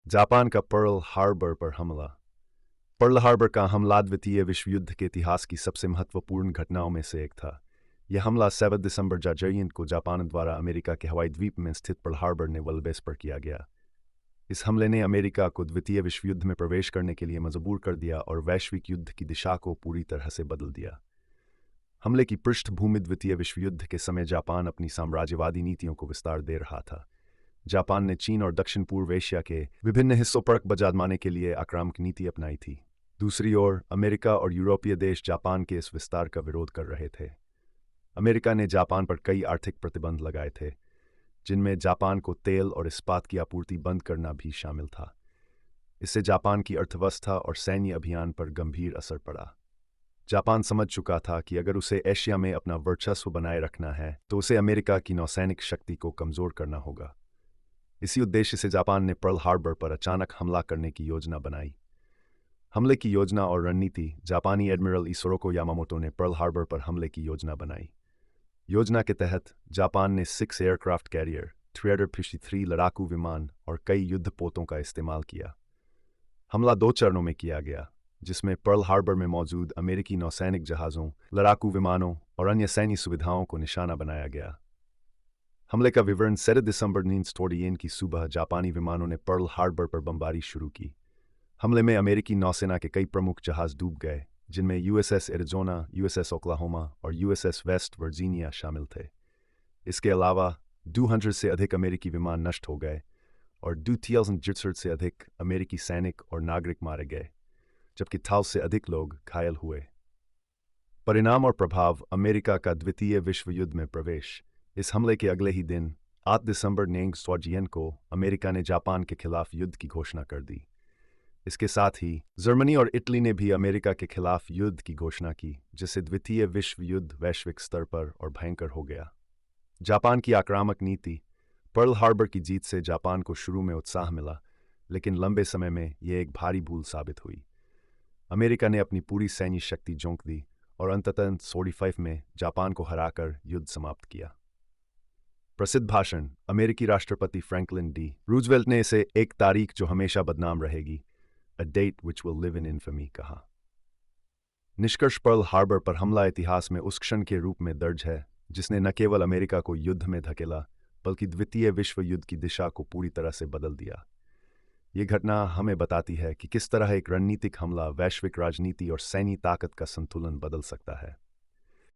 Japan का Pearl Harbor पर हमला। पर्ल हार्बर का हमला द्वितीय विश्व युद्ध के इतिहास की सबसे महत्वपूर्ण घटनाओं में से एक था। यह हमला 7 दिसंबर जाजरियन को जापान द्वारा अमेरिका के हवाई द्वीप में स्थित पर्ल हार्बर नेवल बेस पर किया गया। इस हमले ने अमेरिका को द्वितीय विश्व युद्ध में प्रवेश करने के लिए मजबूर कर दिया और वैश्विक युद्ध की दिशा को पूरी तरह से बदल दिया। हमले की पृष्ठभूमि द्वितीय विश्व युद्ध के समय जापान अपनी साम्राज्यवादी नीतियों को विस्तार दे रहा था। जापान ने चीन और दक्षिण पूर्व एशिया के विभिन्न हिस्सों पर कब्जा जमाने के लिए आक्रामक नीति अपनाई थी। दूसरी ओर अमेरिका और यूरोपीय देश जापान के इस विस्तार का विरोध कर रहे थे। अमेरिका ने जापान पर कई आर्थिक प्रतिबंध लगाए थे, जिनमें जापान को तेल और इस्पात की आपूर्ति बंद करना भी शामिल था। इससे जापान की अर्थव्यवस्था और सैन्य अभियान पर गंभीर असर पड़ा। जापान समझ चुका था कि अगर उसे एशिया में अपना वर्चस्व बनाए रखना है तो उसे अमेरिका की नौसैनिक शक्ति को कमजोर करना होगा। इसी उद्देश्य से जापान ने पर्ल हार्बर पर अचानक हमला करने की योजना बनाई। हमले की योजना और रणनीति। जापानी एडमिरल इसोरोको यामामोटो ने पर्ल हार्बर पर हमले की योजना बनाई। योजना के तहत जापान ने 6 एयरक्राफ्ट कैरियर, 353 लड़ाकू विमान और कई युद्धपोतों का इस्तेमाल किया। हमला 2 चरणों में किया गया, जिसमें पर्ल हार्बर में मौजूद अमेरिकी नौसैनिक जहाज़ों, लड़ाकू विमानों और अन्य सैन्य सुविधाओं को निशाना बनाया गया। हमले का विवरण। 7 दिसंबर 1941 की सुबह जापानी विमानों ने पर्ल हार्बर पर बमबारी शुरू की। हमले में अमेरिकी नौसेना के कई प्रमुख जहाज डूब गए, जिनमें यूएसएस एरिजोना, यूएसएस ओक्लाहोमा और यूएसएस वेस्ट वर्जीनिया शामिल थे। इसके अलावा 200 से अधिक अमेरिकी विमान नष्ट हो गए और 2000 से अधिक अमेरिकी सैनिक और नागरिक मारे गए, जबकि 1000 से अधिक लोग घायल हुए। परिणाम और प्रभाव। अमेरिका का द्वितीय विश्व युद्ध में प्रवेश। इस हमले के अगले ही दिन 8 दिसंबर 1941 को अमेरिका ने जापान के खिलाफ युद्ध की घोषणा कर दी। इसके साथ ही जर्मनी और इटली ने भी अमेरिका के खिलाफ युद्ध की घोषणा की, जिससे द्वितीय विश्व युद्ध वैश्विक स्तर पर और भयंकर हो गया। जापान की आक्रामक नीति। पर्ल हार्बर की जीत से जापान को शुरू में उत्साह मिला, लेकिन लंबे समय में यह एक भारी भूल साबित हुई। अमेरिका ने अपनी पूरी सैन्य शक्ति झोंक दी और अंततः 45 में जापान को हराकर युद्ध समाप्त किया। प्रसिद्ध भाषण। अमेरिकी राष्ट्रपति फ्रैंकलिन डी रूजवेल्ट ने इसे एक तारीख जो हमेशा बदनाम रहेगी, a date which will live in infamy, कहा। निष्कर्ष। पर्ल हार्बर पर हमला इतिहास में उस क्षण के रूप में दर्ज है जिसने न केवल अमेरिका को युद्ध में धकेला, बल्कि द्वितीय विश्व युद्ध की दिशा को पूरी तरह से बदल दिया। ये घटना हमें बताती है कि किस तरह एक रणनीतिक हमला वैश्विक राजनीति और सैन्य ताकत का संतुलन बदल सकता है।